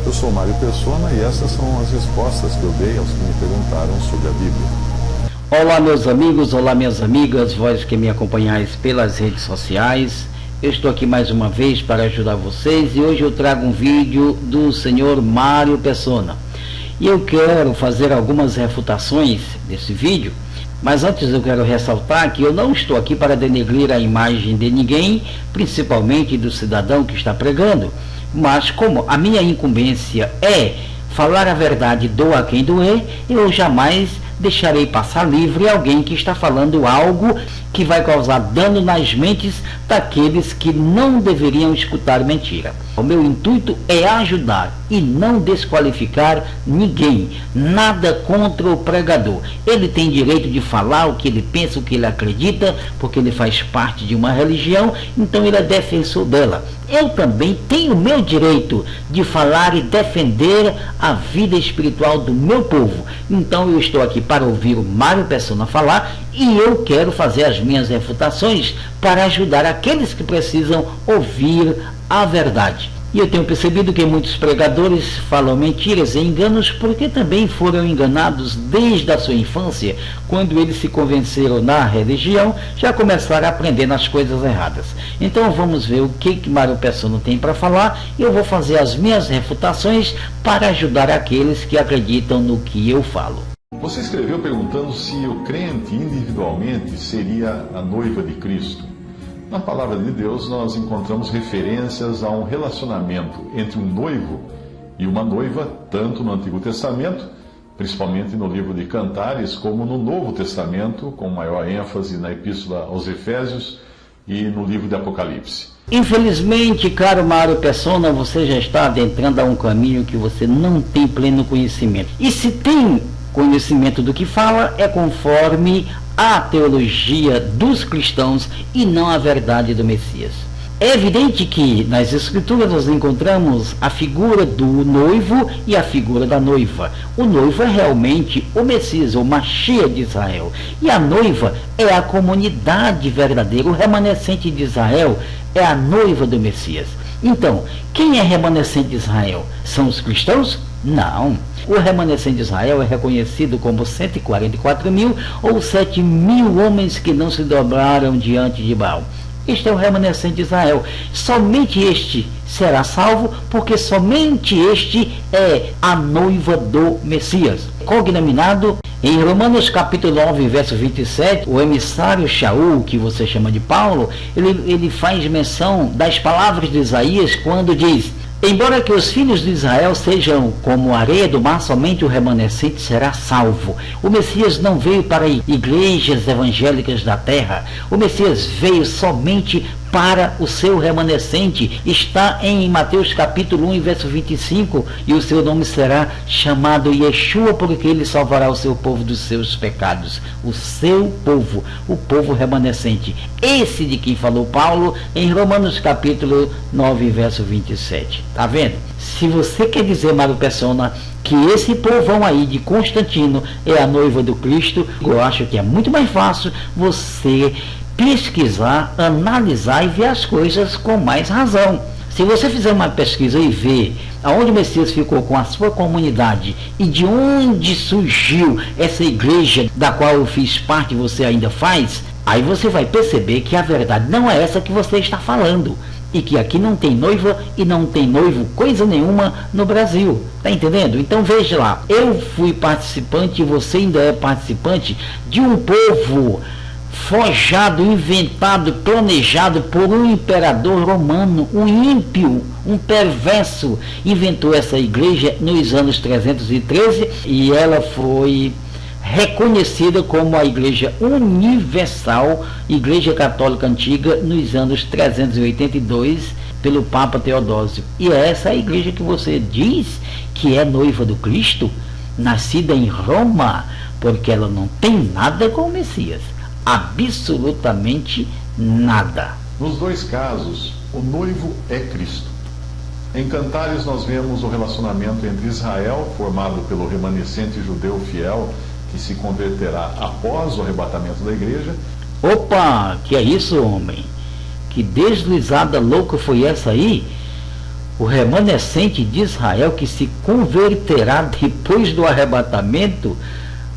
Eu sou Mário Persona e essas são as respostas que eu dei aos que me perguntaram sobre a Bíblia. Olá meus amigos, olá minhas amigas, vós que me acompanhais pelas redes sociais. Eu estou aqui mais uma vez para ajudar vocês e hoje eu trago um vídeo do senhor Mário Persona. E eu quero fazer algumas refutações desse vídeo, mas antes eu quero ressaltar que eu não estou aqui para denegrir a imagem de ninguém, principalmente do cidadão que está pregando, mas como a minha incumbência é falar a verdade, doa a quem doer, eu jamais deixarei passar livre alguém que está falando algo que vai causar dano nas mentes daqueles que não deveriam escutar mentira. O meu intuito é ajudar e não desqualificar ninguém. Nada contra o pregador. Ele tem direito de falar o que ele pensa, o que ele acredita, porque ele faz parte de uma religião, então ele é defensor dela. Eu também tenho o meu direito de falar e defender a vida espiritual do meu povo. Então eu estou aqui para ouvir o Mário Persona falar e eu quero fazer as minhas refutações para ajudar aqueles que precisam ouvir a verdade. E eu tenho percebido que muitos pregadores falam mentiras e enganos porque também foram enganados desde a sua infância. Quando eles se convenceram na religião, já começaram a aprender nas coisas erradas. Então vamos ver o que Mário Persona tem para falar e eu vou fazer as minhas refutações para ajudar aqueles que acreditam no que eu falo. Você escreveu perguntando se o crente individualmente seria a noiva de Cristo. Na palavra de Deus nós encontramos referências a um relacionamento entre um noivo e uma noiva, tanto no Antigo Testamento, principalmente no livro de Cantares, como no Novo Testamento, com maior ênfase na Epístola aos Efésios e no livro de Apocalipse. Infelizmente, caro Mário Persona, você já está adentrando a um caminho que você não tem pleno conhecimento. E se tem conhecimento do que fala, é conforme a teologia dos cristãos e não a verdade do Messias. É evidente que nas Escrituras nós encontramos a figura do noivo e a figura da noiva. O noivo é realmente o Messias, o Mashiach de Israel. E a noiva é a comunidade verdadeira, o remanescente de Israel é a noiva do Messias. Então, quem é remanescente de Israel? São os cristãos? Não. O remanescente de Israel é reconhecido como 144 mil ou 7 mil homens que não se dobraram diante de Baal. Este é o remanescente de Israel. Somente este será salvo, porque somente este é a noiva do Messias. Cognominado em Romanos capítulo 9, verso 27, o emissário Shaul, que você chama de Paulo, ele faz menção das palavras de Isaías quando diz: embora que os filhos de Israel sejam como a areia do mar, somente o remanescente será salvo. O Messias não veio para igrejas evangélicas da terra. O Messias veio somente para o seu remanescente. Está em Mateus capítulo 1, verso 25, e o seu nome será chamado Yeshua, porque ele salvará o seu povo dos seus pecados. O seu povo, o povo remanescente. Esse de quem falou Paulo em Romanos capítulo 9, verso 27. Tá vendo? Se você quer dizer, Mário Persona, que esse povão aí de Constantino é a noiva do Cristo, eu acho que é muito mais fácil você pesquisar, analisar e ver as coisas com mais razão. Se você fizer uma pesquisa e ver aonde o Messias ficou com a sua comunidade e de onde surgiu essa igreja da qual eu fiz parte e você ainda faz, aí você vai perceber que a verdade não é essa que você está falando. E que aqui não tem noiva e não tem noivo coisa nenhuma no Brasil. Tá entendendo? Então veja lá, eu fui participante e você ainda é participante de um povo forjado, inventado, planejado por um imperador romano, um ímpio, um perverso. Inventou essa igreja nos anos 313 e ela foi reconhecida como a Igreja Universal, Igreja Católica Antiga, nos anos 382, pelo Papa Teodósio. E é essa igreja que você diz que é noiva do Cristo, nascida em Roma, porque ela não tem nada com o Messias. Absolutamente nada. Nos dois casos, o noivo é Cristo. Em Cantares nós vemos o relacionamento entre Israel, formado pelo remanescente judeu fiel, que se converterá após o arrebatamento da igreja. Opa, que é isso, homem? Que deslizada louca foi essa aí? o remanescente de Israel que se converterá depois do arrebatamento,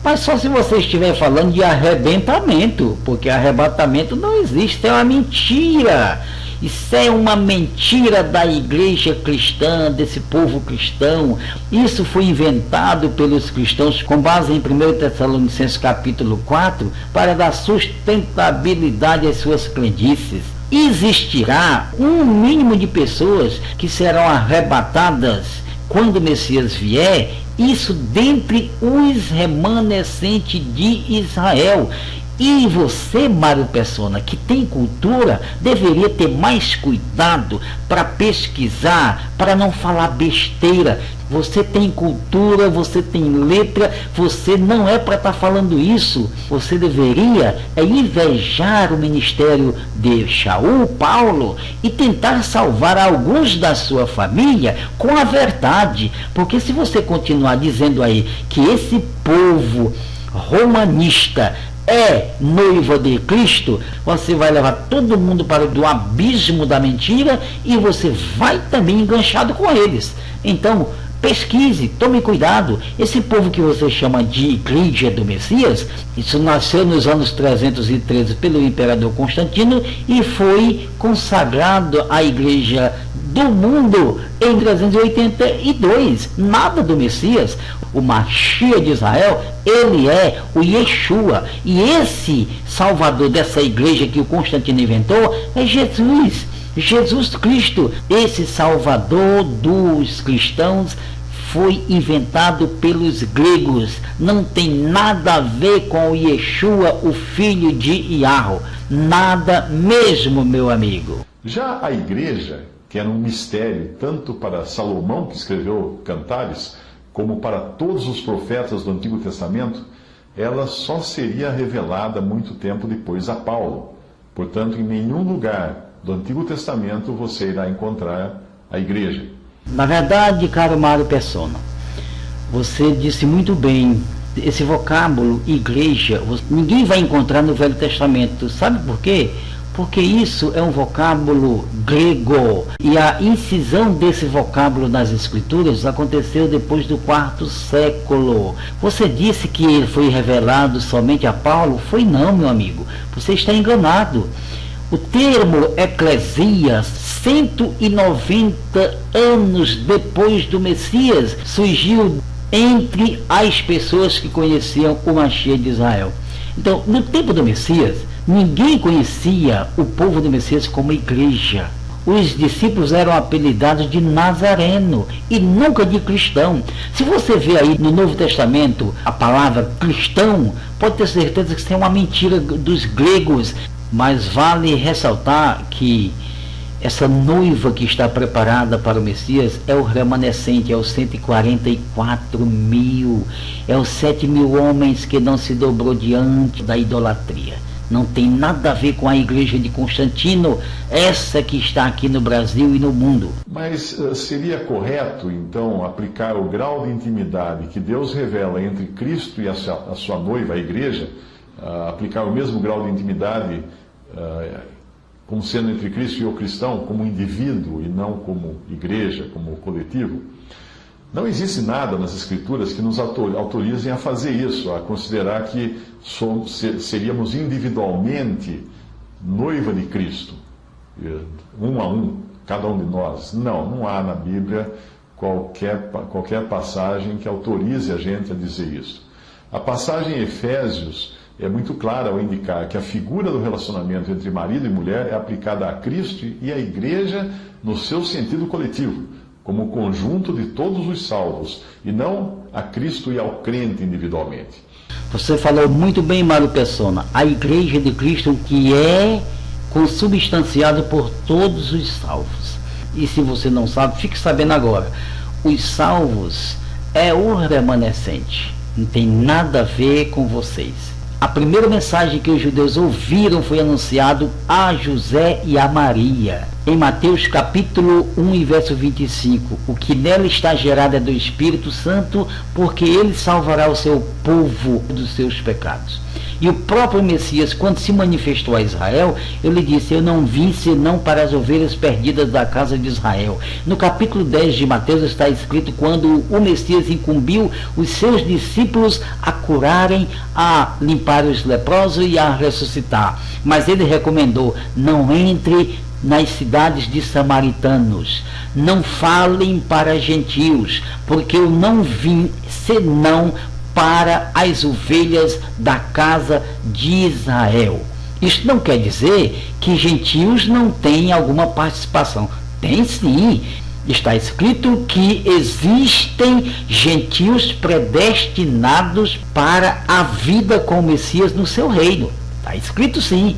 mas só se você estiver falando de arrebentamento, porque arrebatamento não existe, é uma mentira. Isso é uma mentira da igreja cristã, desse povo cristão. Isso foi inventado pelos cristãos com base em 1 Tessalonicenses capítulo 4 para dar sustentabilidade às suas crendices. Existirá um mínimo de pessoas que serão arrebatadas quando o Messias vier, isso dentre os remanescentes de Israel. E você, Mário Persona, que tem cultura, deveria ter mais cuidado para pesquisar, para não falar besteira. Você tem cultura, você tem letra, você não é para estar falando isso. Você deveria invejar o ministério de Shaul, Paulo, e tentar salvar alguns da sua família com a verdade. Porque se você continuar dizendo aí que esse povo romanista é noiva de Cristo, você vai levar todo mundo para o abismo da mentira e você vai também enganchado com eles. Então, pesquise, tome cuidado. Esse povo que você chama de Igreja do Messias, isso nasceu nos anos 313 pelo imperador Constantino e foi consagrado à Igreja do mundo em 382. Nada do Messias. O Mashiach de Israel, ele é o Yeshua. E esse salvador dessa igreja que o Constantino inventou é Jesus. Jesus Cristo. Esse salvador dos cristãos foi inventado pelos gregos. Não tem nada a ver com o Yeshua, o filho de Yahweh. Nada mesmo, meu amigo. Já a igreja, que era um mistério tanto para Salomão, que escreveu Cantares, como para todos os profetas do Antigo Testamento, ela só seria revelada muito tempo depois a Paulo. Portanto, em nenhum lugar do Antigo Testamento você irá encontrar a igreja. Na verdade, caro Mário Persona, você disse muito bem, esse vocábulo igreja, ninguém vai encontrar no Velho Testamento. Sabe por quê? Porque isso é um vocábulo grego e a incisão desse vocábulo nas escrituras aconteceu depois do quarto século. Você disse que ele foi revelado somente a Paulo? Foi não, meu amigo. Você está enganado. O termo eclesia, 190 anos depois do Messias, surgiu entre as pessoas que conheciam o Mashiach de Israel. Então, no tempo do Messias, ninguém conhecia o povo do Messias como igreja. Os discípulos eram apelidados de Nazareno e nunca de cristão. Se você vê aí no Novo Testamento a palavra cristão, pode ter certeza que isso é uma mentira dos gregos. Mas vale ressaltar que essa noiva que está preparada para o Messias é o remanescente, é os 144 mil, é os 7 mil homens que não se dobrou diante da idolatria. Não tem nada a ver com a igreja de Constantino, essa que está aqui no Brasil e no mundo. Mas seria correto, então, aplicar o grau de intimidade que Deus revela entre Cristo e a sua noiva, a igreja, aplicar o mesmo grau de intimidade como sendo entre Cristo e o cristão, como indivíduo e não como igreja, como coletivo? Não existe nada nas Escrituras que nos autorizem a fazer isso, a considerar que seríamos individualmente noiva de Cristo, um a um, cada um de nós. Não há na Bíblia qualquer passagem que autorize a gente a dizer isso. A passagem em Efésios é muito clara ao indicar que a figura do relacionamento entre marido e mulher é aplicada a Cristo e à igreja no seu sentido coletivo, como o conjunto de todos os salvos, e não a Cristo e ao crente individualmente. Você falou muito bem, Mário Persona. A igreja de Cristo que é consubstanciada por todos os salvos. E se você não sabe, fique sabendo agora. Os salvos é o remanescente. Não tem nada a ver com vocês. A primeira mensagem que os judeus ouviram foi anunciado a José e a Maria. Em Mateus capítulo 1 e verso 25, o que nela está gerado é do Espírito Santo, porque ele salvará o seu povo dos seus pecados. E o próprio Messias, quando se manifestou a Israel, ele disse: eu não vim senão para as ovelhas perdidas da casa de Israel. No capítulo 10 de Mateus está escrito quando o Messias incumbiu os seus discípulos a curarem, a limpar os leprosos e a ressuscitar. Mas ele recomendou: não entre nas cidades de samaritanos, não falem para gentios, porque eu não vim senão para as ovelhas da casa de Israel. Isto não quer dizer que gentios não têm alguma participação. Tem sim. Está escrito que existem gentios predestinados para a vida com o Messias no seu reino. Está escrito sim.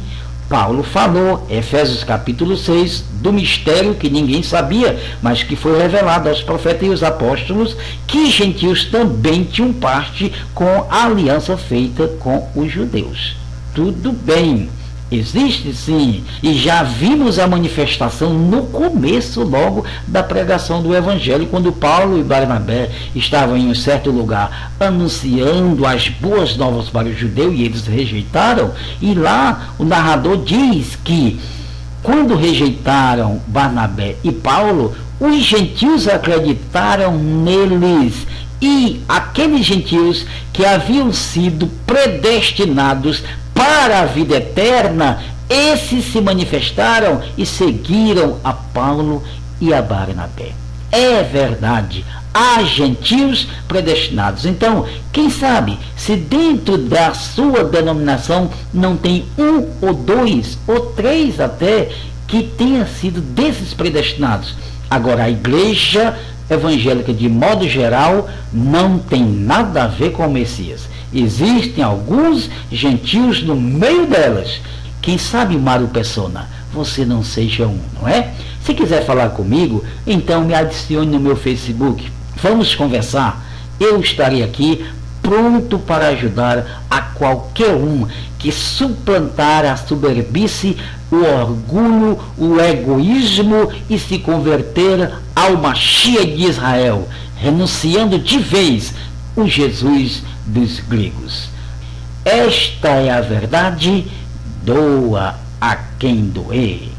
Paulo falou, Efésios capítulo 6, do mistério que ninguém sabia, mas que foi revelado aos profetas e os apóstolos, que gentios também tinham parte com a aliança feita com os judeus. Tudo bem, existe sim, e já vimos a manifestação no começo logo da pregação do Evangelho, quando Paulo e Barnabé estavam em um certo lugar anunciando as boas novas para os judeus e eles rejeitaram, e lá o narrador diz que quando rejeitaram Barnabé e Paulo, os gentios acreditaram neles, e aqueles gentios que haviam sido predestinados para a vida eterna, esses se manifestaram e seguiram a Paulo e a Barnabé. É verdade, há gentios predestinados. Então, quem sabe, se dentro da sua denominação não tem um ou dois ou três até que tenha sido desses predestinados. Agora, a igreja evangélica, de modo geral, não tem nada a ver com o Messias. Existem alguns gentios no meio delas. Quem sabe, Mário Persona, você não seja um, não é? Se quiser falar comigo, então me adicione no meu Facebook. Vamos conversar. Eu estarei aqui pronto para ajudar a qualquer um que suplantar a soberbice, o orgulho, o egoísmo e se converter ao Mashiach de Israel, renunciando de vez o Jesus dos gregos. Esta é a verdade, doa a quem doer.